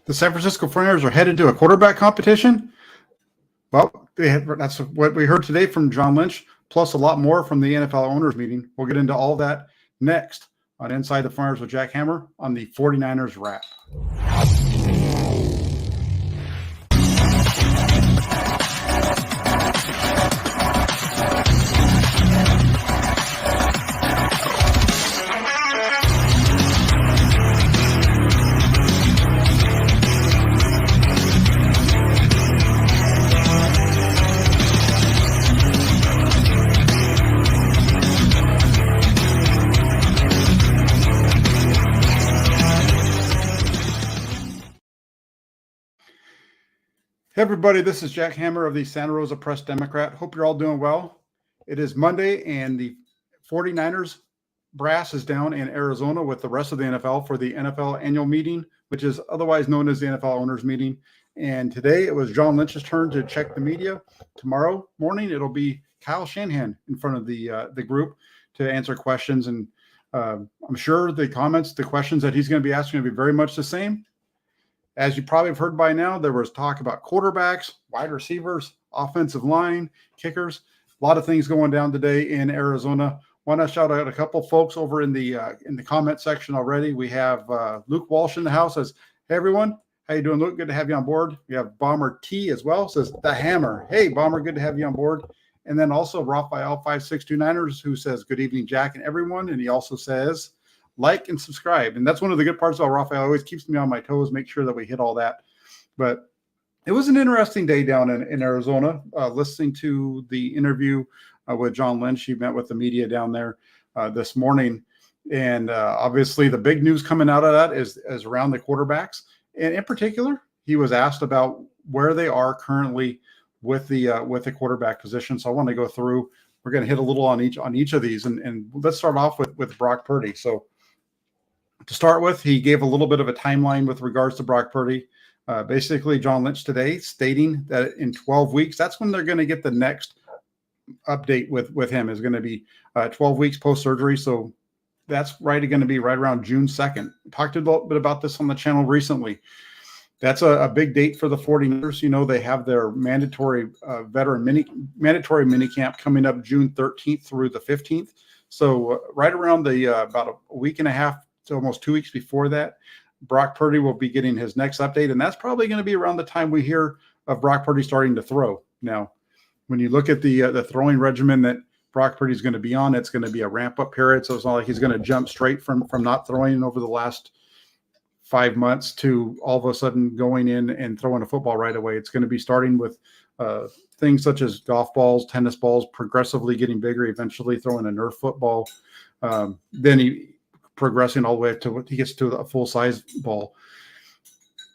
The San Francisco 49ers are headed to a quarterback competition. Well, that's what we heard today from John Lynch, plus a lot more from the NFL owners meeting. We'll get into all that next on Inside the 49ers with Jack Hammer on the 49ers Wrap. Hey everybody, this is Jack Hammer of the Santa Rosa Press Democrat. Hope you're all doing well. It is Monday and the 49ers brass is down in Arizona with the rest of the NFL for the NFL annual meeting, which is otherwise known as the NFL owners meeting. And today it was John Lynch's turn to check the media. Tomorrow morning it'll be Kyle Shanahan in front of the group to answer questions. And I'm sure the questions that he's going to be asking will be very much the same. As you probably have heard by now, there was talk about quarterbacks, wide receivers, offensive line, kickers. A lot of things going down today in Arizona. Want to shout out a couple folks over in the comment section already. We have Luke Walsh in the house. Says, "Hey everyone, how you doing, Luke? Good to have you on board." We have Bomber T as well. Says the Hammer. Hey Bomber, good to have you on board. And then also Raphael 5629ers who says, "Good evening, Jack and everyone." And he also says, like and subscribe. And that's one of the good parts about Raphael. Always keeps me on my toes, make sure that we hit all that. But it was an interesting day down in Arizona, listening to the interview with John Lynch. He met with the media down there this morning. And obviously the big news coming out of that is around the quarterbacks. And in particular, he was asked about where they are currently with the quarterback position. So I want to go through. We're going to hit a little on each of these. And let's start off with Brock Purdy. So to start with, he gave a little bit of a timeline with regards to Brock Purdy. Basically, John Lynch today stating that in 12 weeks, that's when they're going to get the next update with him is going to be 12 weeks post-surgery. So that's going to be right around June 2nd. Talked a little bit about this on the channel recently. That's a big date for the 49ers. You know, they have their mandatory mandatory minicamp coming up June 13th through the 15th. So right around about a week and a half, so almost 2 weeks before that, Brock Purdy will be getting his next update. And that's probably going to be around the time we hear of Brock Purdy starting to throw. Now, when you look at the throwing regimen that Brock Purdy is going to be on, it's going to be a ramp-up period. So it's not like he's going to jump straight from not throwing over the last 5 months to all of a sudden going in and throwing a football right away. It's going to be starting with things such as golf balls, tennis balls, progressively getting bigger, eventually throwing a Nerf football. Then he progressing all the way to he gets to a full-size ball.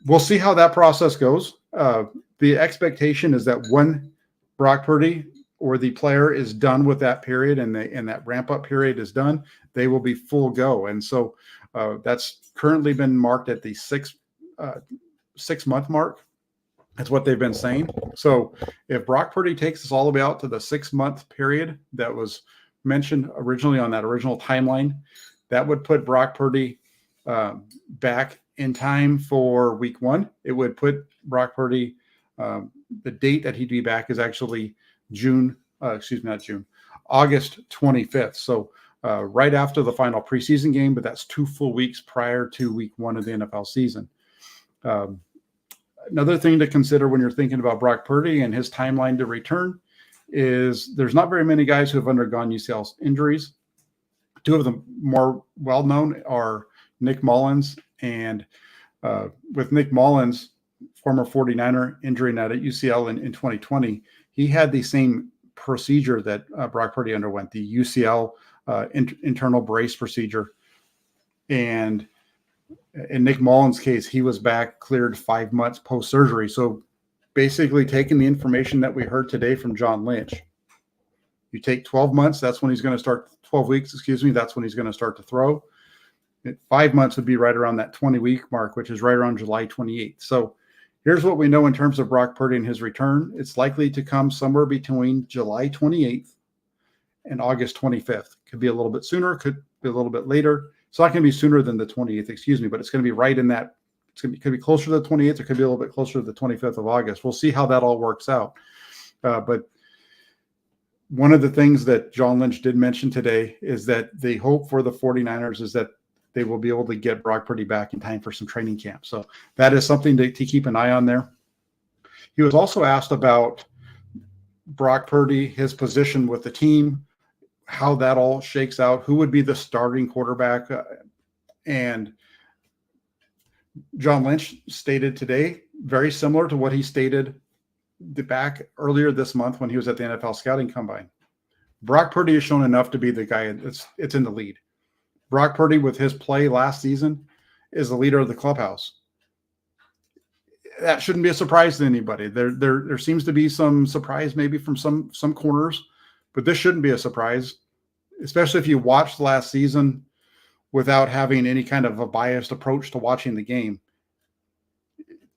We'll see how that process goes. The expectation is that when Brock Purdy or the player is done with that period and that ramp-up period is done, they will be full go. And so that's currently been marked at the 6-month mark. That's what they've been saying. So if Brock Purdy takes us all the way out to the 6-month period that was mentioned originally on that original timeline, that would put Brock Purdy back in time for week 1. It would put Brock Purdy, the date that he'd be back is actually August 25th. So right after the final preseason game, but that's 2 full weeks prior to week 1 of the NFL season. Another thing to consider when you're thinking about Brock Purdy and his timeline to return is there's not very many guys who have undergone UCL injuries. 2 of the more well-known are Nick Mullins, and with Nick Mullins, former 49er, injuring at UCL in 2020, he had the same procedure that Brock Purdy underwent, the UCL internal brace procedure. And in Nick Mullins' case, he was back cleared 5 months post-surgery. So basically taking the information that we heard today from John Lynch, you take 12 months, that's when he's going to start, 12 weeks, that's when he's going to start to throw. 5 months would be right around that 20-week mark, which is right around July 28th. So here's what we know in terms of Brock Purdy and his return. It's likely to come somewhere between July 28th and August 25th. Could be a little bit sooner, could be a little bit later. It's not going to be sooner than the 28th, but it's going to be right in that It could be closer to the 28th. It could be a little bit closer to the 25th of August. We'll see how that all works out. But one of the things that John Lynch did mention today is that the hope for the 49ers is that they will be able to get Brock Purdy back in time for some training camp. So that is something to keep an eye on there. He was also asked about Brock Purdy, his position with the team, how that all shakes out, who would be the starting quarterback. And John Lynch stated today, very similar to what he stated back earlier this month when he was at the NFL Scouting Combine. Brock Purdy has shown enough to be the guy it's in the lead. Brock Purdy, with his play last season, is the leader of the clubhouse. That shouldn't be a surprise to anybody. There seems to be some surprise maybe from some corners, but this shouldn't be a surprise, especially if you watched last season without having any kind of a biased approach to watching the game.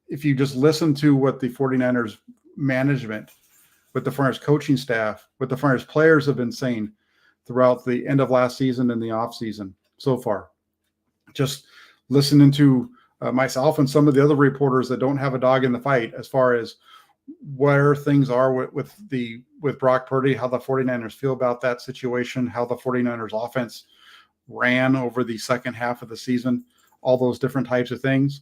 If you just listen to what the 49ers management, with the 49ers coaching staff, what the 49ers players have been saying throughout the end of last season and the offseason so far, just listening to myself and some of the other reporters that don't have a dog in the fight as far as where things are with Brock Purdy, how the 49ers feel about that situation, how the 49ers offense ran over the second half of the season, all those different types of things.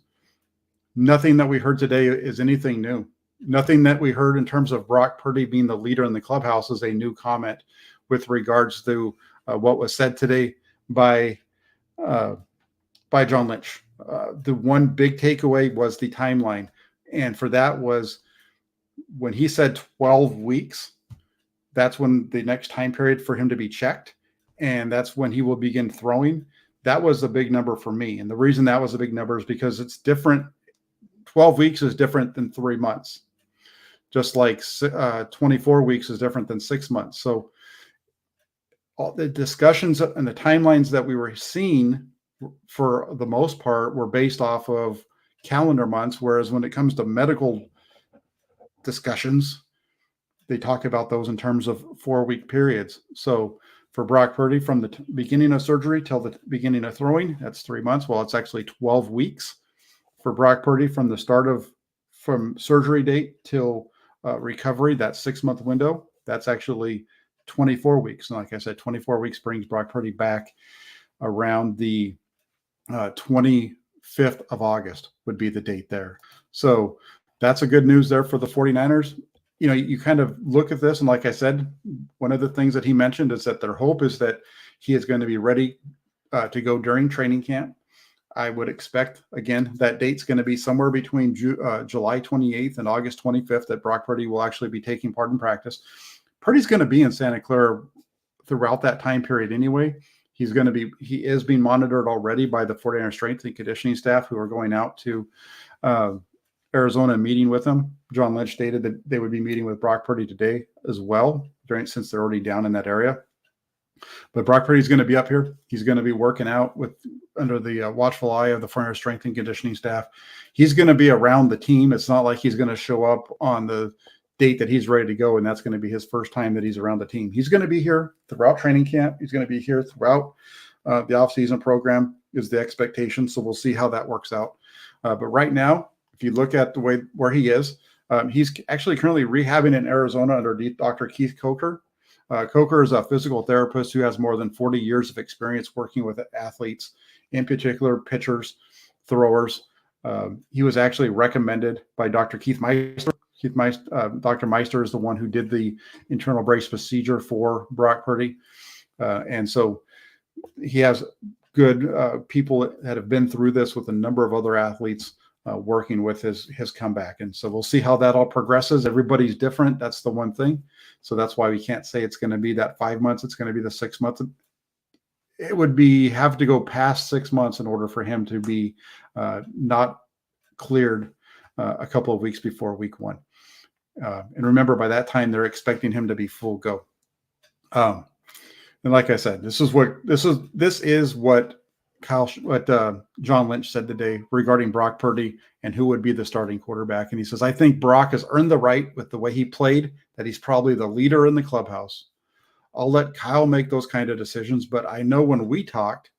Nothing that we heard today is anything new. Nothing that we heard in terms of Brock Purdy being the leader in the clubhouse is a new comment with regards to what was said today by John Lynch. The one big takeaway was the timeline. And for that was when he said 12 weeks, that's when the next time period for him to be checked. And that's when he will begin throwing. That was a big number for me. And the reason that was a big number is because it's different. 12 weeks is different than 3 months. Just like 24 weeks is different than 6 months. So all the discussions and the timelines that we were seeing for the most part were based off of calendar months, whereas when it comes to medical discussions, they talk about those in terms of 4-week periods. So for Brock Purdy, from the beginning of surgery till the beginning of throwing, that's 3 months. Well, it's actually 12 weeks. For Brock Purdy, from surgery date till recovery, that 6-month window, that's actually 24 weeks. And like I said, 24 weeks brings Brock Purdy back around the 25th of August would be the date there. So that's a good news there for the 49ers. You know, you kind of look at this, and like I said, one of the things that he mentioned is that their hope is that he is going to be ready to go during training camp. I would expect, again, that date's going to be somewhere between July 28th and August 25th that Brock Purdy will actually be taking part in practice. Purdy's going to be in Santa Clara throughout that time period anyway. He is being monitored already by the 49ers strength and conditioning staff who are going out to Arizona and meeting with him. John Lynch stated that they would be meeting with Brock Purdy today as well, since they're already down in that area. But Brock Purdy's going to be up here. He's going to be working out under the watchful eye of the 49ers strength and conditioning staff. He's going to be around the team. It's not like he's going to show up on the date that he's ready to go, and that's going to be his first time that he's around the team. He's going to be here throughout training camp. He's going to be here throughout the offseason program is the expectation. So we'll see how that works out. But right now, if you look at the way where he is, he's actually currently rehabbing in Arizona under Dr. Keith Coker. Coker is a physical therapist who has more than 40 years of experience working with athletes, in particular pitchers, throwers. He was actually recommended by Dr. Keith Meister. Dr. Meister is the one who did the internal brace procedure for Brock Purdy. And so he has good people that have been through this with a number of other athletes working with his comeback. And so we'll see how that all progresses. Everybody's different. That's the one thing. So that's why we can't say it's going to be that 5 months. It's going to be the 6 months. It would have to go past 6 months in order for him to be not cleared a couple of weeks before week 1. And remember, by that time, they're expecting him to be full go. And like I said, this is what John Lynch said today regarding Brock Purdy and who would be the starting quarterback. And he says, I think Brock has earned the right with the way he played, that he's probably the leader in the clubhouse. I'll let Kyle make those kind of decisions, but I know when we talked,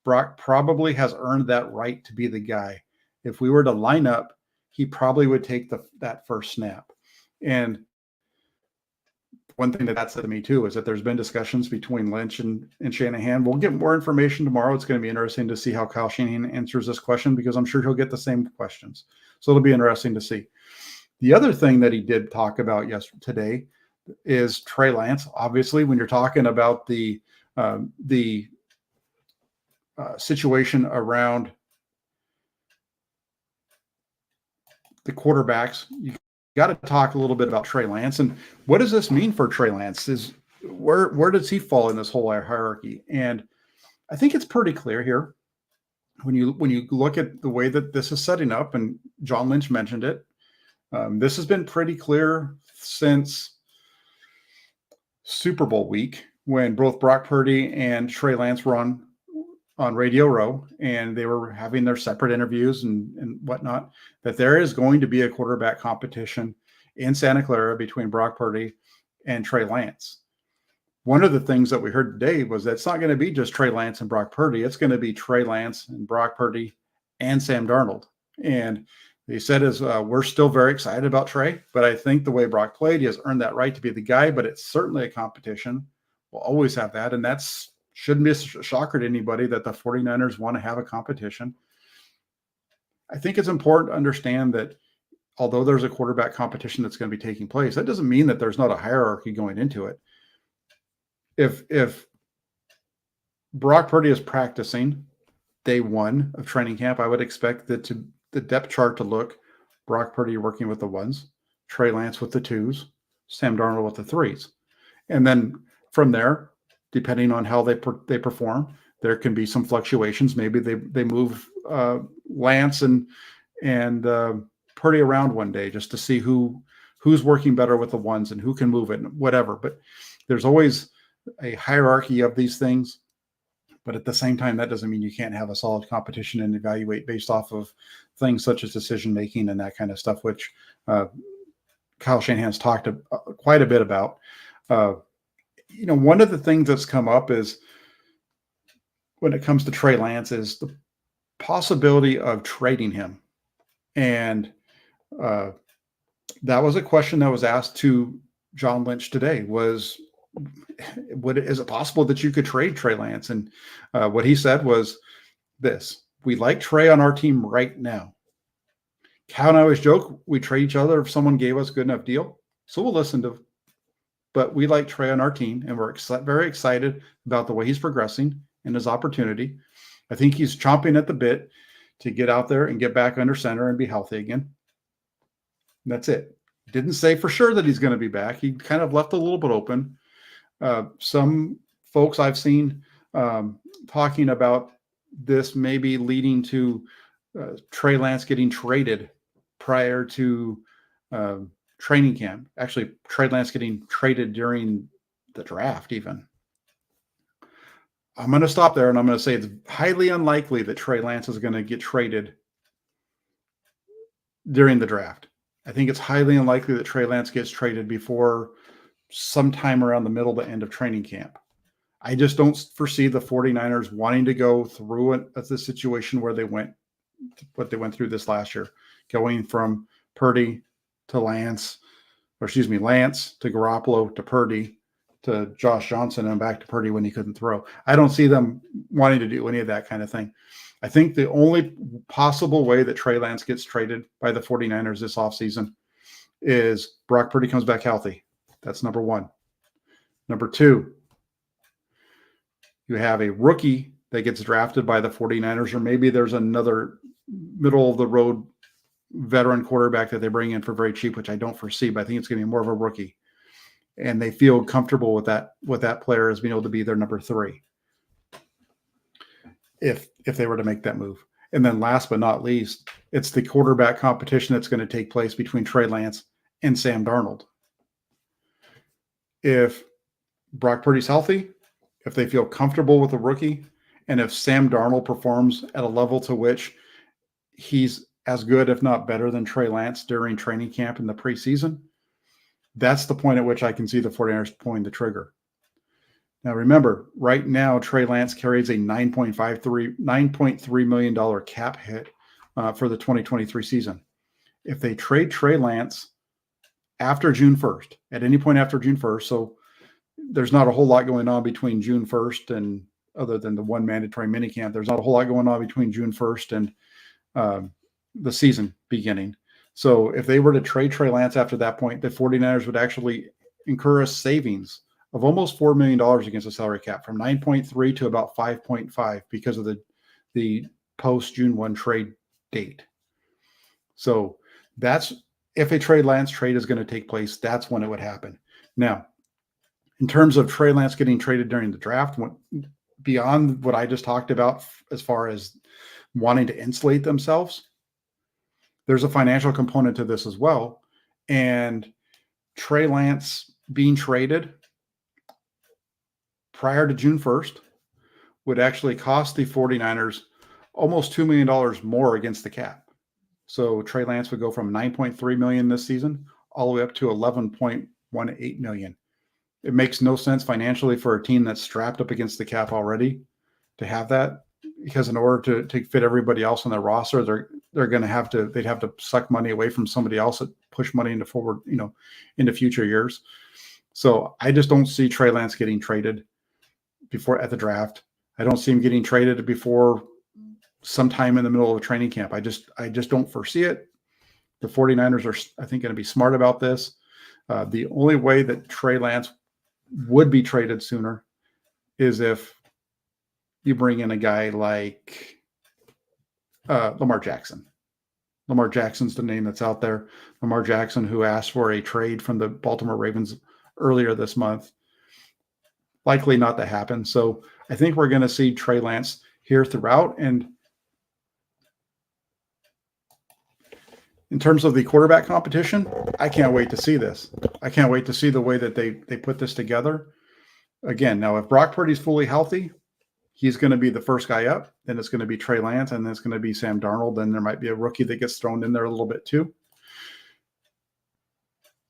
Brock probably has earned that right to be the guy. if we were to line up, he probably would take that first snap. And one thing that said to me too is that there's been discussions between Lynch and Shanahan. We'll get more information tomorrow. It's going to be interesting to see how Kyle Shanahan answers this question, because I'm sure he'll get the same questions. So it'll be interesting to see. The other thing that he did talk about today is Trey Lance. Obviously, when you're talking about the situation around the quarterbacks, you got to talk a little bit about Trey Lance. And what does this mean for Trey Lance? Where does he fall in this whole hierarchy? And I think it's pretty clear here when you look at the way that this is setting up, and John Lynch mentioned it. This has been pretty clear since Super Bowl week, when both Brock Purdy and Trey Lance were on Radio Row, and they were having their separate interviews and whatnot, that there is going to be a quarterback competition in Santa Clara between Brock Purdy and Trey Lance. One of the things that we heard today was that it's not going to be just Trey Lance and Brock Purdy. It's going to be Trey Lance and Brock Purdy and Sam Darnold. And they said we're still very excited about Trey, but I think the way Brock played, he has earned that right to be the guy, but it's certainly a competition. We'll always have that. And that's shouldn't be a shocker to anybody that the 49ers want to have a competition. I think it's important to understand that although there's a quarterback competition that's going to be taking place, that doesn't mean that there's not a hierarchy going into it. If Brock Purdy is practicing day one of training camp, I would expect that the depth chart to look Brock Purdy working with the ones, Trey Lance with the twos, Sam Darnold with the threes. And then from there, depending on how they perform, there can be some fluctuations. Maybe they move Lance and Purdy around one day just to see who's working better with the ones and who can move it and whatever. But there's always a hierarchy of these things. But at the same time, that doesn't mean you can't have a solid competition and evaluate based off of things such as decision making and that kind of stuff, which Kyle Shanahan's talked quite a bit about. One of the things that's come up is when it comes to Trey Lance is the possibility of trading him. And that was a question that was asked to John Lynch today was, is it possible that you could trade Trey Lance? And what he said was this: we like Trey on our team right now. Cal and I always joke, we trade each other if someone gave us a good enough deal. So we'll listen to, but we like Trey on our team, and we're very excited about the way he's progressing and his opportunity. I think he's chomping at the bit to get out there and get back under center and be healthy again. And that's it. Didn't say for sure that he's going to be back. He kind of left a little bit open. Some folks I've seen talking about this maybe leading to Trey Lance getting traded prior to training camp. Actually, Trey Lance getting traded during the draft even. I'm going to stop there, and I'm going to say it's highly unlikely that Trey Lance is going to get traded during the draft. I think it's highly unlikely that Trey Lance gets traded before sometime around the middle to end of training camp. I just don't foresee the 49ers wanting to go through the situation where what they went through this last year, going from Purdy to Lance to Garoppolo to Purdy to Josh Johnson and back to Purdy when he couldn't throw. I don't see them wanting to do any of that kind of thing. I think the only possible way that Trey Lance gets traded by the 49ers this offseason is Brock Purdy comes back healthy. That's number one. Number two, you have a rookie that gets drafted by the 49ers, or maybe there's another middle-of-the-road veteran quarterback that they bring in for very cheap, which I don't foresee, but I think it's going to be more of a rookie. And they feel comfortable with that player as being able to be their number three if they were to make that move. And then last but not least, it's the quarterback competition that's going to take place between Trey Lance and Sam Darnold. If Brock Purdy's healthy, if they feel comfortable with a rookie, and if Sam Darnold performs at a level to which he's as good, if not better, than Trey Lance during training camp in the preseason, that's the point at which I can see the 49ers pulling the trigger. Now, remember, right now, Trey Lance carries a $9.3 million cap hit for the 2023 season. If they trade Trey Lance after June 1st, at any point after June 1st, so there's not a whole lot going on between June 1st and other than the one mandatory minicamp, there's not a whole lot going on between June 1st and the season beginning. So if they were to trade Trey Lance after that point, the 49ers would actually incur a savings of almost $4 million against the salary cap, from 9.3 to about 5.5 because of the post June 1 trade date. So that's, if a Trey Lance trade is going to take place, that's when it would happen. Now, in terms of Trey Lance getting traded during the draft, beyond what I just talked about as far as wanting to insulate themselves, there's a financial component to this as well. And Trey Lance being traded prior to June 1st would actually cost the 49ers almost $2 million more against the cap. So Trey Lance would go from $9.3 million this season all the way up to $11.18 million. It makes no sense financially for a team that's strapped up against the cap already to have that, because in order to fit everybody else on their roster, they're going to have to, they'd have to suck money away from somebody else that push money into forward, into future years. So I just don't see Trey Lance getting traded before at the draft. I don't see him getting traded before sometime in the middle of a training camp. I just don't foresee it. The 49ers are, I think, going to be smart about this. The only way that Trey Lance would be traded sooner is if you bring in a guy like Lamar Jackson. Lamar Jackson's the name that's out there. Lamar Jackson, who asked for a trade from the Baltimore Ravens earlier this month. Likely not to happen. So I think we're going to see Trey Lance here throughout. And in terms of the quarterback competition, I can't wait to see this. I can't wait to see the way that they put this together. Again, now if Brock Purdy's fully healthy, he's going to be the first guy up. Then it's going to be Trey Lance, and then it's going to be Sam Darnold. Then there might be a rookie that gets thrown in there a little bit too.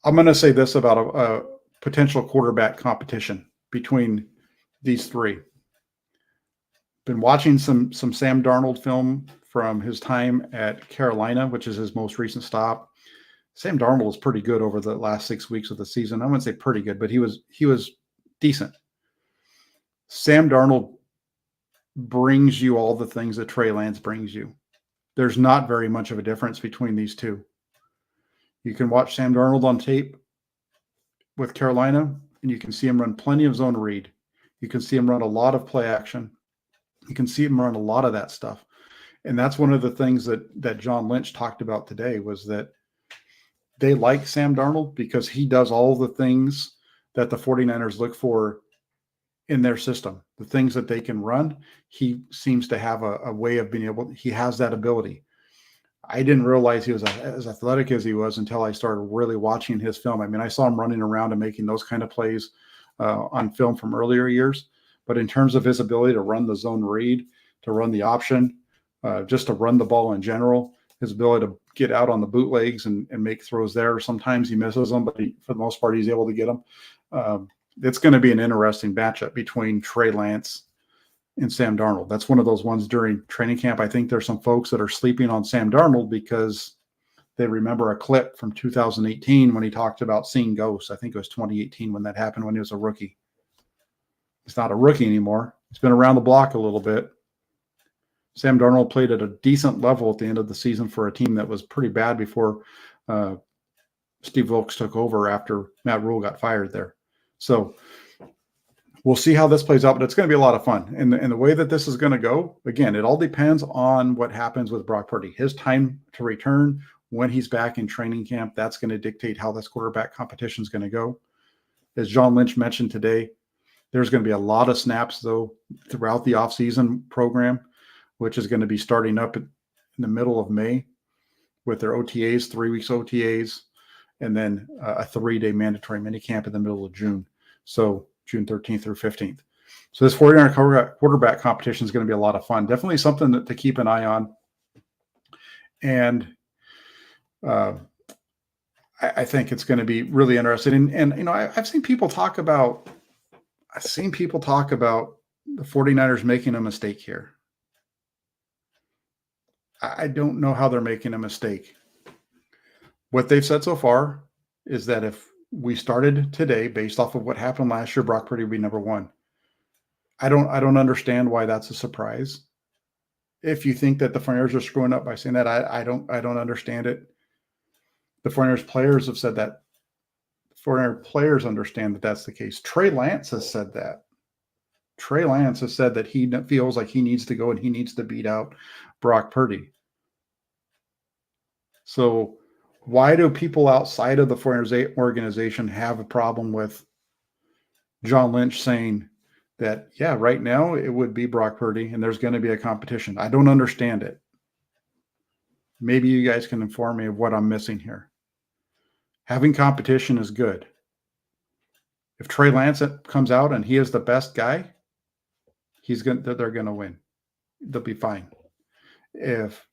I'm going to say this about a potential quarterback competition between these three. Been watching some Sam Darnold film from his time at Carolina, which is his most recent stop. Sam Darnold was pretty good over the last 6 weeks of the season. I wouldn't say pretty good, but he was decent. Sam Darnold brings you all the things that Trey Lance brings you. There's not very much of a difference between these two. You can watch Sam Darnold on tape with Carolina, and you can see him run plenty of zone read. You can see him run a lot of play action. You can see him run a lot of that stuff. And that's one of the things that John Lynch talked about today, was that they like Sam Darnold because he does all the things that the 49ers look for in their system. The things that they can run, he seems to have a way of being able, he has that ability. I didn't realize he was as athletic as he was until I started really watching his film. I mean, I saw him running around and making those kind of plays on film from earlier years. But in terms of his ability to run the zone read, to run the option, just to run the ball in general, his ability to get out on the bootlegs and make throws there. Sometimes he misses them, but for the most part, he's able to get them. It's going to be an interesting matchup between Trey Lance and Sam Darnold. That's one of those ones during training camp. I think there's some folks that are sleeping on Sam Darnold because they remember a clip from 2018 when he talked about seeing ghosts. I think it was 2018 when that happened, when he was a rookie. He's not a rookie anymore. He's been around the block a little bit. Sam Darnold played at a decent level at the end of the season for a team that was pretty bad before Steve Wilkes took over after Matt Rule got fired there. So we'll see how this plays out, but it's going to be a lot of fun. And the way that this is going to go, again, it all depends on what happens with Brock Purdy. His time to return, when he's back in training camp, that's going to dictate how this quarterback competition is going to go. As John Lynch mentioned today, there's going to be a lot of snaps, though, throughout the offseason program, which is going to be starting up in the middle of May with their OTAs, 3 weeks OTAs, and then a 3-day mandatory minicamp in the middle of June. So June 13th through 15th. So this 49er quarterback competition is going to be a lot of fun. Definitely something to keep an eye on. And I think it's going to be really interesting. And I've seen people talk about the 49ers making a mistake here. I don't know how they're making a mistake. What they've said so far is that if we started today based off of what happened last year, Brock Purdy would be number one. I don't understand why that's a surprise. If you think that the 49ers are screwing up by saying that, I don't understand it. The 49ers players have said that. The 49ers players understand that that's the case. Trey Lance has said that. Trey Lance has said that he feels like he needs to go and he needs to beat out Brock Purdy. So why do people outside of the 49ers organization have a problem with John Lynch saying that, yeah, right now it would be Brock Purdy and there's going to be a competition? I don't understand it. Maybe you guys can inform me of what I'm missing here. Having competition is good. If Trey Lance comes out and he is the best guy, they're going to win. They'll be fine. If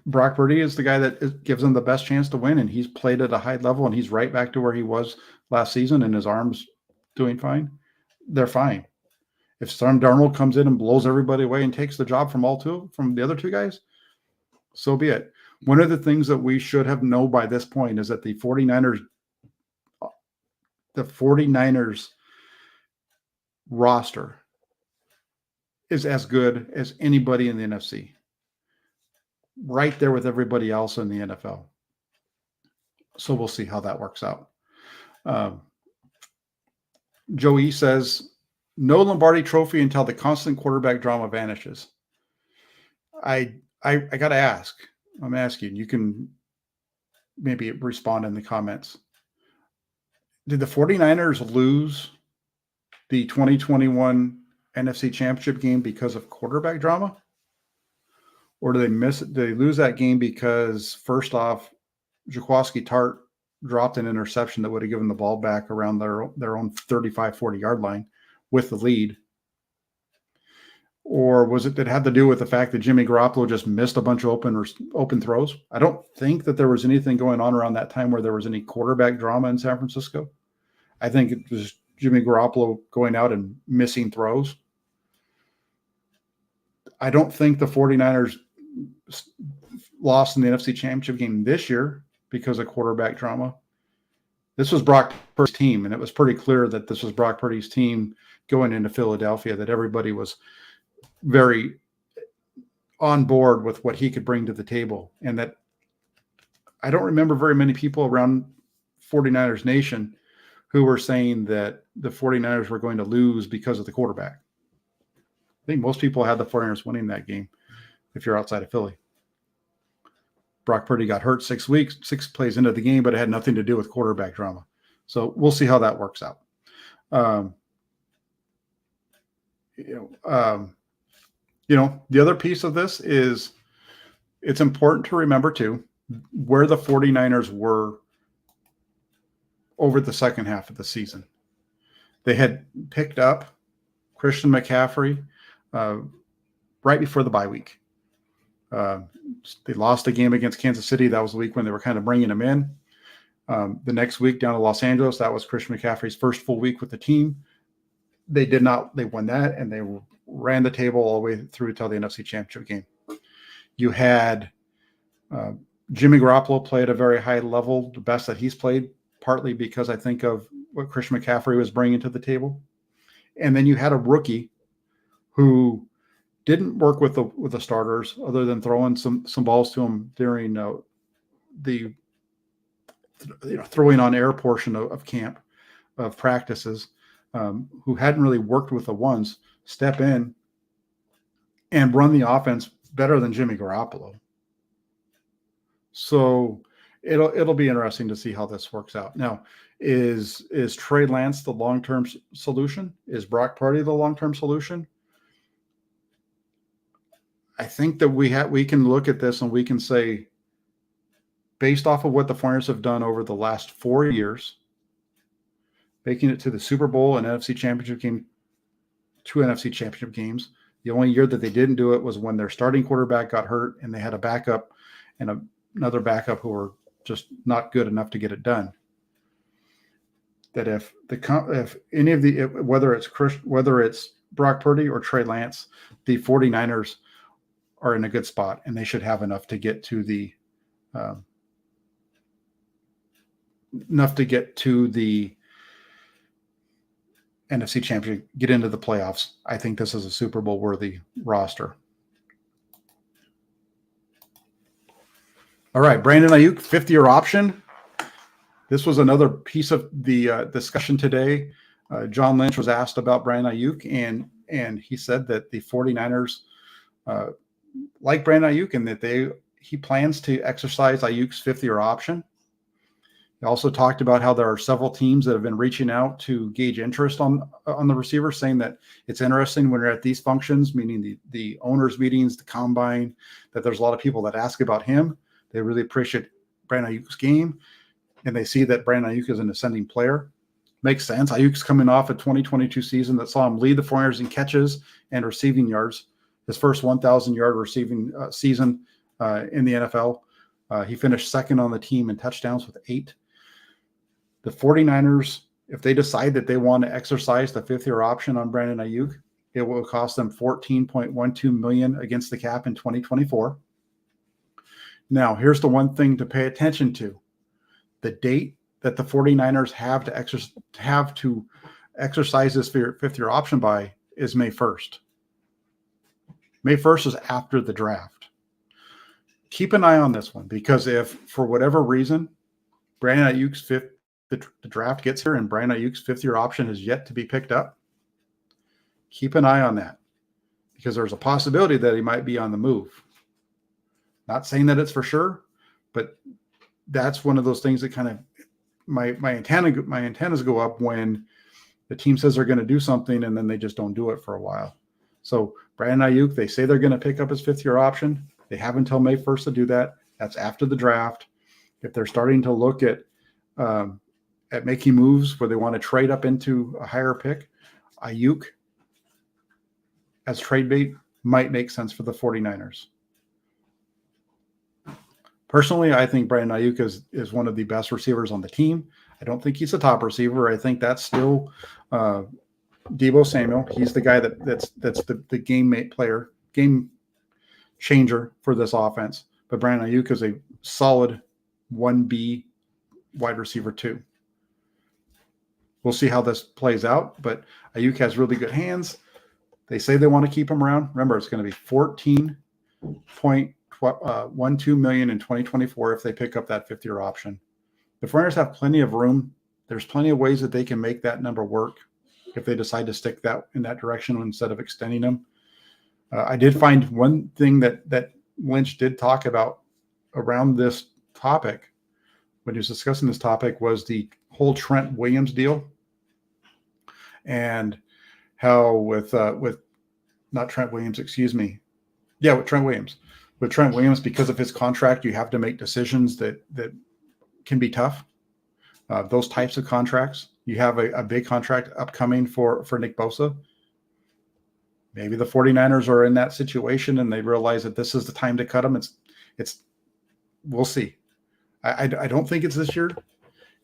Brock Purdy is the guy that gives them the best chance to win, and he's played at a high level, and he's right back to where he was last season, and his arm's doing fine, they're fine. If Sam Darnold comes in and blows everybody away and takes the job from the other two guys, so be it. One of the things that we should have known by this point is that the 49ers roster is as good as anybody in the NFC. Right there with everybody else in the NFL. So we'll see how that works out. Joey says, no Lombardi trophy until the constant quarterback drama vanishes. I got to ask. I'm asking. You can maybe respond in the comments. Did the 49ers lose the 2021 NFC Championship game because of quarterback drama? Or do they miss it? Do they lose that game because, first off, Jaquiski Tartt dropped an interception that would have given the ball back around their own 35, 40-yard line with the lead? Or was it that had to do with the fact that Jimmy Garoppolo just missed a bunch of open throws? I don't think that there was anything going on around that time where there was any quarterback drama in San Francisco. I think it was Jimmy Garoppolo going out and missing throws. I don't think the 49ers lost in the NFC Championship game this year because of quarterback drama. This was Brock Purdy's team, and it was pretty clear that this was Brock Purdy's team going into Philadelphia, that everybody was very on board with what he could bring to the table. And that I don't remember very many people around 49ers Nation who were saying that the 49ers were going to lose because of the quarterback. I think most people had the 49ers winning that game if you're outside of Philly. Brock Purdy got hurt 6 plays into the game, but it had nothing to do with quarterback drama. So we'll see how that works out. The other piece of this is it's important to remember, too, where the 49ers were over the second half of the season. They had picked up Christian McCaffrey right before the bye week. They lost a game against Kansas City. That was the week when they were kind of bringing him in. The next week down to Los Angeles, that was Christian McCaffrey's first full week with the team. They won that, and they ran the table all the way through until the NFC Championship game. You had Jimmy Garoppolo play at a very high level, the best that he's played, partly because I think of what Christian McCaffrey was bringing to the table. And then you had a rookie who didn't work with the starters other than throwing some balls to him during the throwing on air portion of camp, of practices, who hadn't really worked with the ones, step in and run the offense better than Jimmy Garoppolo. So it'll be interesting to see how this works out. Now, is Trey Lance the long-term solution? Is Brock Purdy the long-term solution? I think that we can look at this and we can say, based off of what the 49ers have done over the last 4 years, making it to the Super Bowl and NFC Championship game, 2 NFC Championship games. The only year that they didn't do it was when their starting quarterback got hurt and they had a backup and another backup who were just not good enough to get it done. That if any of the, whether it's Brock Purdy or Trey Lance, the 49ers are in a good spot, and they should have enough to get to the NFC Championship, get into the playoffs. I think this is a Super Bowl worthy roster. All right, Brandon Aiyuk, 5th-year option. This was another piece of the discussion today. John Lynch was asked about Brandon Aiyuk, and he said that the 49ers like Brandon Aiyuk and that he plans to exercise Aiyuk's 5th-year option. He also talked about how there are several teams that have been reaching out to gauge interest on the receiver, saying that it's interesting when you're at these functions, meaning the owners' meetings, the combine, that there's a lot of people that ask about him. They really appreciate Brandon Aiyuk's game, and they see that Brandon Aiyuk is an ascending player. Makes sense. Aiyuk's coming off a 2022 season that saw him lead the 49ers in catches and receiving yards. His first 1,000-yard receiving season in the NFL. He finished 2nd on the team in touchdowns with 8. The 49ers, if they decide that they want to exercise the 5th-year option on Brandon Aiyuk, it will cost them $14.12 million against the cap in 2024. Now, here's the one thing to pay attention to. The date that the 49ers have to exercise this 5th-year option by is May 1st. May 1st is after the draft. Keep an eye on this one, because if, for whatever reason, Brandon Aiyuk's the draft gets here and Brandon Aiyuk's 5th-year option is yet to be picked up, keep an eye on that, because there's a possibility that he might be on the move. Not saying that it's for sure, but that's one of those things that kind of my antennas go up when the team says they're going to do something and then they just don't do it for a while. So Brandon Aiyuk, they say they're going to pick up his 5th-year option. They have until May 1st to do that. That's after the draft. If they're starting to look at making moves where they want to trade up into a higher pick, Aiyuk as trade bait might make sense for the 49ers. Personally, I think Brandon Aiyuk is one of the best receivers on the team. I don't think he's a top receiver. I think that's still Deebo Samuel. He's the guy that's the game changer for this offense. But Brandon Aiyuk is a solid 1B wide receiver 2. We'll see how this plays out, but Aiyuk has really good hands. They say they want to keep him around. Remember, it's going to be $14.12 million in 2024 if they pick up that 5th-year option. The 49ers have plenty of room. There's plenty of ways that they can make that number work if they decide to stick that in that direction instead of extending them. I did find one thing that Lynch did talk about around this topic when he was discussing this topic was the whole Trent Williams deal, and how with Trent Williams, because of his contract, you have to make decisions that can be tough. Those types of contracts. You have a big contract upcoming for Nick Bosa. Maybe the 49ers are in that situation and they realize that this is the time to cut him. We'll see. I don't think it's this year.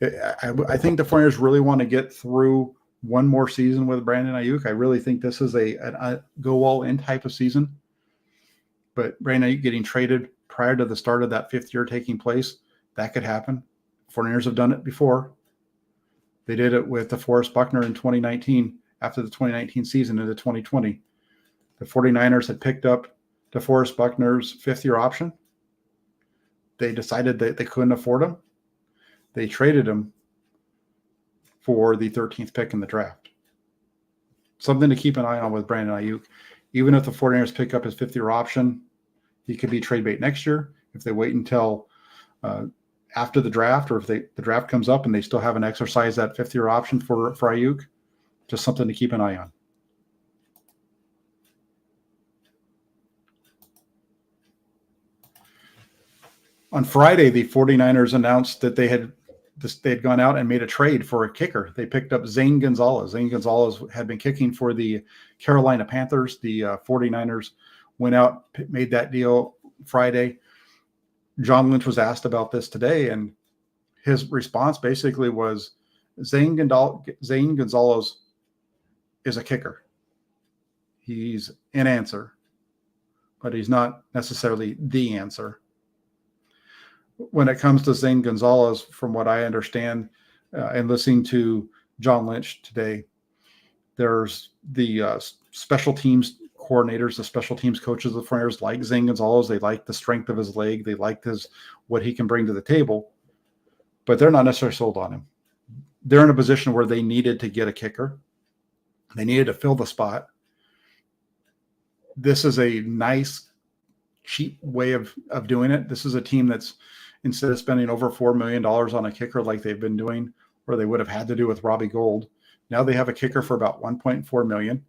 I think the 49ers really want to get through one more season with Brandon Aiyuk. I really think this is a go all in type of season. But Brandon Aiyuk getting traded prior to the start of that 5th year taking place, that could happen. 49ers have done it before. They did it with DeForest Buckner in 2019, after the 2019 season into 2020. The 49ers had picked up DeForest Buckner's 5th-year option. They decided that they couldn't afford him. They traded him for the 13th pick in the draft. Something to keep an eye on with Brandon Aiyuk. Even if the 49ers pick up his 5th-year option, he could be trade bait next year. If they wait until after the draft, or if the draft comes up and they still haven't exercised that 5th-year option for Aiyuk, just something to keep an eye on. On Friday, the 49ers announced that they had gone out and made a trade for a kicker. They picked up Zane Gonzalez. Zane Gonzalez had been kicking for the Carolina Panthers. The 49ers went out, made that deal Friday. John Lynch was asked about this today, and his response basically was Zane Gonzalez is a kicker. He's an answer. but he's not necessarily the answer. When it comes to Zane Gonzalez, from what I understand, and listening to John Lynch today, there's the special teams coordinators, the special teams coaches of the 49ers like Zane Gonzalez. They like the strength of his leg. They like what he can bring to the table, but they're not necessarily sold on him. They're in a position where they needed to get a kicker. They needed to fill the spot. This is a nice, cheap way of doing it. This is a team that's, instead of spending over $4 million on a kicker like they've been doing, or they would have had to do with Robbie Gould, now they have a kicker for about $1.4 million,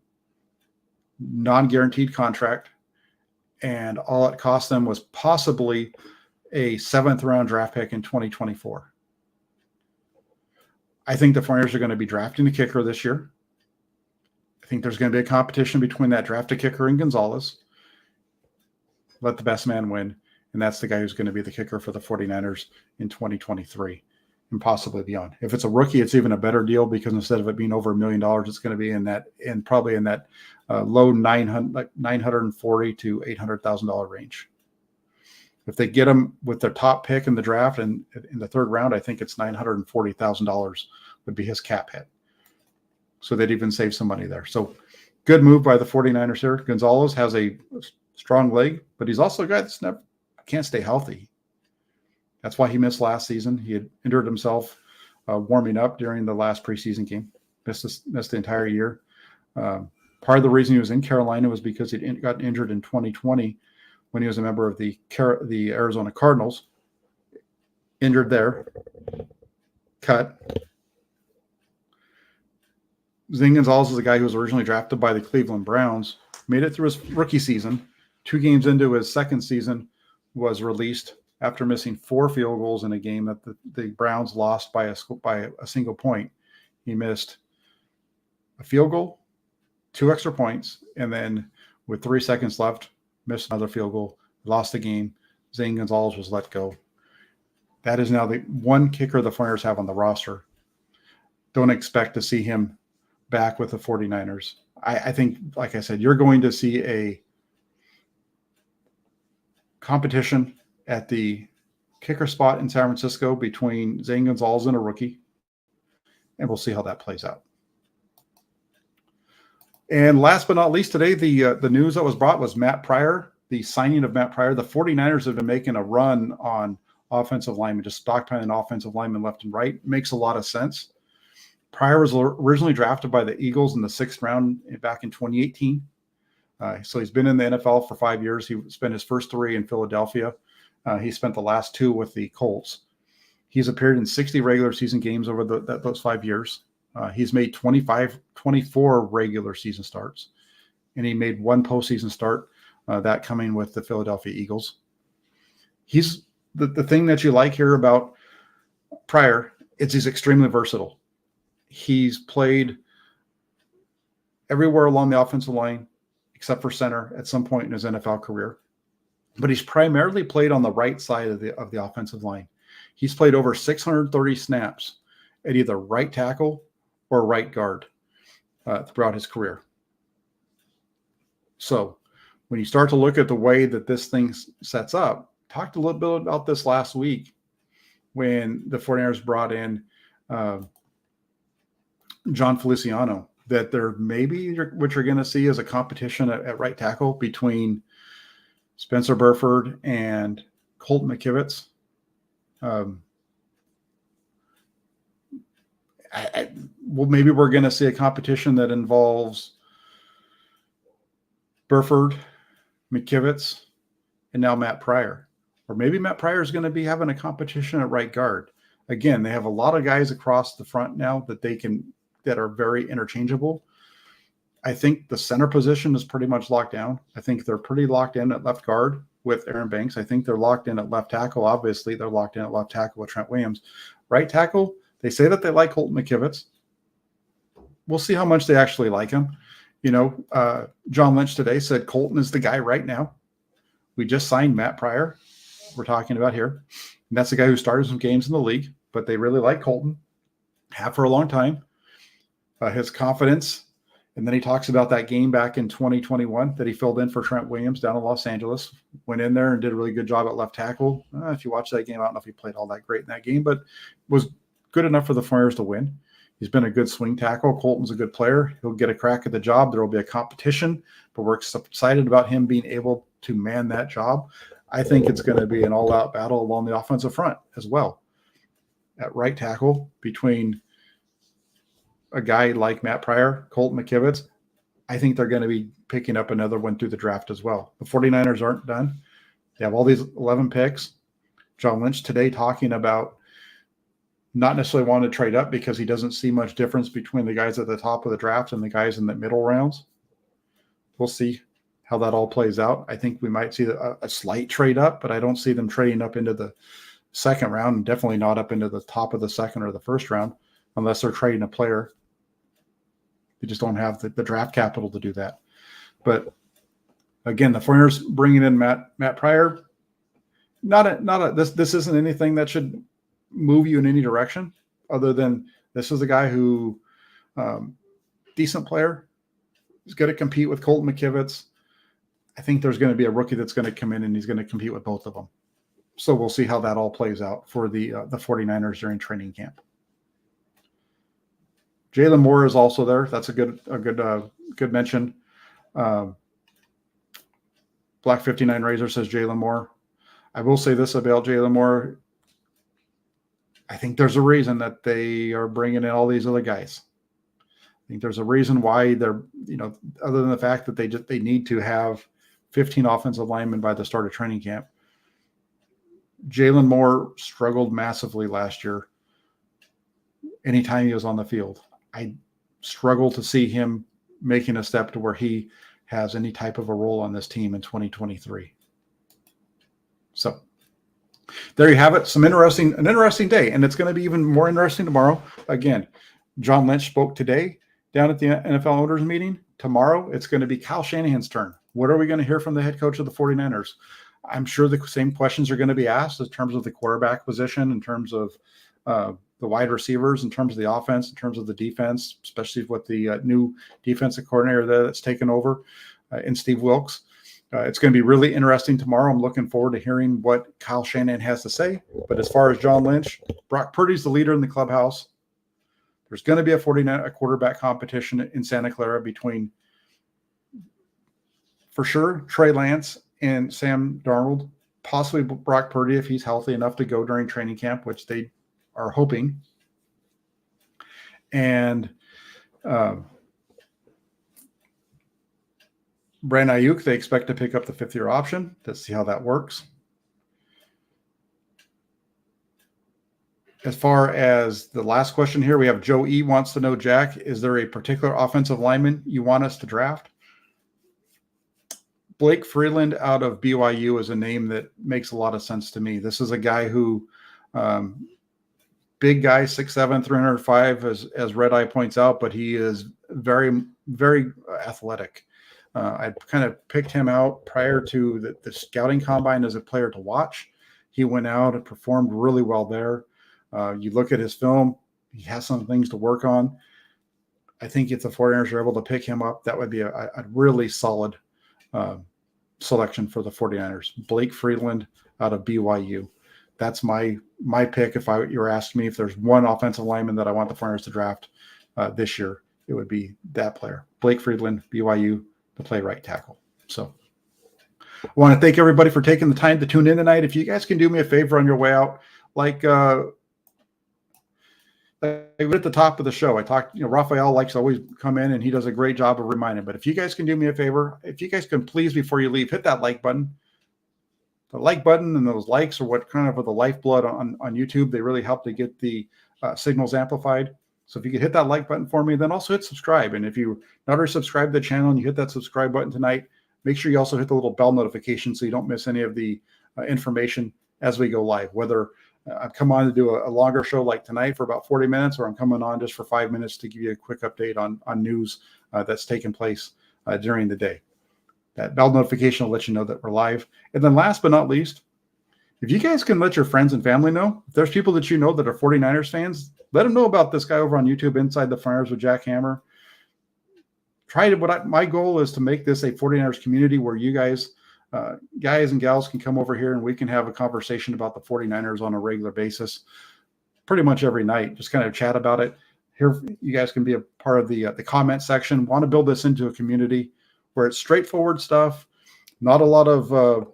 non-guaranteed contract, and all it cost them was possibly a 7th-round draft pick in 2024. I think the 49ers are going to be drafting a kicker this year. I think there's going to be a competition between that drafted kicker and Gonzalez. Let the best man win, and that's the guy who's going to be the kicker for the 49ers in 2023 and possibly beyond. If it's a rookie, it's even a better deal, because instead of it being over $1 million, it's going to be probably in that low $940,000 to $800,000 range. If they get him with their top pick in the draft and in the 3rd round, I think it's $940,000 would be his cap hit. So they'd even save some money there. So good move by the 49ers here. Gonzalez has a strong leg, but he's also a guy that's can't stay healthy. That's why he missed last season. He had injured himself warming up during the last preseason game. Missed the entire year. Part of the reason he was in Carolina was because he got injured in 2020 when he was a member of the Arizona Cardinals. Injured there. Cut. Zane Gonzalez is a guy who was originally drafted by the Cleveland Browns, made it through his rookie season. 2 games into his second season, was released after missing 4 field goals in a game that the Browns lost by a single point. He missed a field goal, 2 extra points, and then with 3 seconds left, missed another field goal, lost the game. Zane Gonzalez was let go. That is now the one kicker the 49ers have on the roster. Don't expect to see him back with the 49ers. I think, like I said, you're going to see a competition at the kicker spot in San Francisco between Zane Gonzalez and a rookie, and we'll see how that plays out. And last but not least today, the news that was brought was Matt Pryor, the signing of Matt Pryor. The 49ers have been making a run on offensive linemen, just stockpiling offensive linemen left and right. Makes a lot of sense. Pryor was originally drafted by the Eagles in the 6th round back in 2018. So he's been in the NFL for 5 years. He spent his first 3 in Philadelphia. He spent the last 2 with the Colts. He's appeared in 60 regular season games over those 5 years. He's made 24 regular season starts, and he made 1 postseason start, that coming with the Philadelphia Eagles. He's the thing that you like here about Pryor is he's extremely versatile. He's played everywhere along the offensive line except for center at some point in his NFL career. But he's primarily played on the right side of the offensive line. He's played over 630 snaps at either right tackle or right guard throughout his career. So when you start to look at the way that this thing sets up, talked a little bit about this last week when the 49ers brought in John Feliciano, that there maybe what you're going to see is a competition at right tackle between Spencer Burford and Colton McKivitz. Well, maybe we're going to see a competition that involves Burford, McKivitz, and now Matt Pryor. Or maybe Matt Pryor is going to be having a competition at right guard. Again, they have a lot of guys across the front now that are very interchangeable. I think the center position is pretty much locked down. I think they're pretty locked in at left guard with Aaron Banks. I think they're locked in at left tackle. Obviously, they're locked in at left tackle with Trent Williams. Right tackle, they say that they like Colton McKivitz. We'll see how much they actually like him. John Lynch today said Colton is the guy right now. We just signed Matt Pryor, we're talking about here. And that's the guy who started some games in the league, but they really like Colton. Have for a long time. His confidence And then he talks about that game back in 2021 that he filled in for Trent Williams down in Los Angeles. Went in there and did a really good job at left tackle. If you watch that game, I don't know if he played all that great in that game, but was good enough for the 49ers to win. He's been a good swing tackle. Colton's a good player. He'll get a crack at the job. There will be a competition, but we're excited about him being able to man that job. I think it's going to be an all-out battle along the offensive front as well. At right tackle, between a guy like Matt Pryor, Colton McKivitz, I think they're going to be picking up another one through the draft as well. The 49ers aren't done. They have all these 11 picks. John Lynch today talking about not necessarily wanting to trade up because he doesn't see much difference between the guys at the top of the draft and the guys in the middle rounds. We'll see how that all plays out. I think we might see a slight trade up, but I don't see them trading up into the second round, and definitely not up into the top of the second or the first round unless they're trading a player. They just don't have the draft capital to do that. But again, the 49ers bringing in Matt Pryor, this isn't anything that should move you in any direction other than this is a guy who decent player. He's going to compete with Colton McKivitz. I think there's going to be a rookie that's going to come in and he's going to compete with both of them. So we'll see how that all plays out for the 49ers during training camp. Jalen Moore is also there. That's a good mention. Black 59 Razor says Jalen Moore. I will say this about Jalen Moore. I think there's a reason that they are bringing in all these other guys. I think there's a reason why they're, other than the fact that they need to have 15 offensive linemen by the start of training camp. Jalen Moore struggled massively last year anytime he was on the field. I struggle to see him making a step to where he has any type of a role on this team in 2023. So there you have it. An interesting day, and it's going to be even more interesting tomorrow. Again, John Lynch spoke today down at the NFL owners meeting. Tomorrow, it's going to be Kyle Shanahan's turn. What are we going to hear from the head coach of the 49ers? I'm sure the same questions are going to be asked in terms of the quarterback position, in terms of the wide receivers, in terms of the offense, in terms of the defense, especially with the new defensive coordinator that's taken over in Steve Wilks. It's going to be really interesting tomorrow. I'm looking forward to hearing what Kyle Shanahan has to say. But as far as John Lynch, Brock Purdy's the leader in the clubhouse. There's going to be a quarterback competition in Santa Clara between, for sure, Trey Lance and Sam Darnold, possibly Brock Purdy if he's healthy enough to go during training camp, which they are hoping. And Brandon Aiyuk, they expect to pick up the fifth-year option. Let's see how that works. As far as the last question here, we have Joe E. wants to know, Jack, is there a particular offensive lineman you want us to draft? Blake Freeland out of BYU is a name that makes a lot of sense to me. This is a guy who, big guy, 6'7", 305, as Red Eye points out, but he is very, very athletic. I kind of picked him out prior to the scouting combine as a player to watch. He went out and performed really well there. You look at his film, he has some things to work on. I think if the 49ers are able to pick him up, that would be a really solid selection for the 49ers. Blake Freeland out of BYU. That's my pick. If you were asking me if there's one offensive lineman that I want the 49ers to draft this year, it would be that player. Blake Freeland, BYU, to play right tackle. So I want to thank everybody for taking the time to tune in tonight. If you guys can do me a favor on your way out, like at the top of the show, I talked, Raphael likes to always come in and he does a great job of reminding. But if you guys can do me a favor, if you guys can please, before you leave, hit that like button. The like button and those likes are what kind of are the lifeblood on YouTube. They really help to get the signals amplified. So if you could hit that like button for me, then also hit subscribe. And if you not already subscribed to the channel and you hit that subscribe button tonight, make sure you also hit the little bell notification so you don't miss any of the information as we go live. Whether I've come on to do a longer show like tonight for about 40 minutes, or I'm coming on just for 5 minutes to give you a quick update on news that's taken place during the day. That bell notification will let you know that we're live. And then last but not least, if you guys can let your friends and family know, if there's people that you know that are 49ers fans, let them know about this guy over on YouTube, Inside the 49ers with Jack Hammer. my goal is to make this a 49ers community where you guys and gals can come over here and we can have a conversation about the 49ers on a regular basis, pretty much every night, just kind of chat about it. Here, you guys can be a part of the comment section. Want to build this into a community where it's straightforward stuff, not a lot of,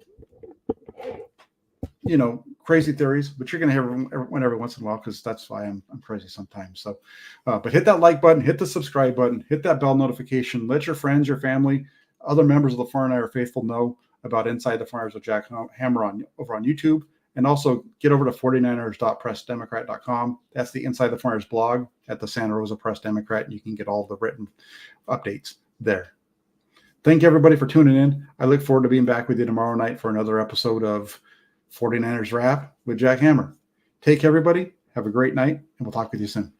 crazy theories, but you're going to hear one every once in a while because that's why I'm crazy sometimes. So, but hit that like button, hit the subscribe button, hit that bell notification. Let your friends, your family, other members of the 49er faithful know about Inside the 49ers with Jack Hammer over on YouTube. And also get over to 49ers.pressdemocrat.com. That's the Inside the 49ers blog at the Santa Rosa Press Democrat, and you can get all the written updates there. Thank you, everybody, for tuning in. I look forward to being back with you tomorrow night for another episode of 49ers Wrap with Jack Hammer. Take care, everybody. Have a great night, and we'll talk with you soon.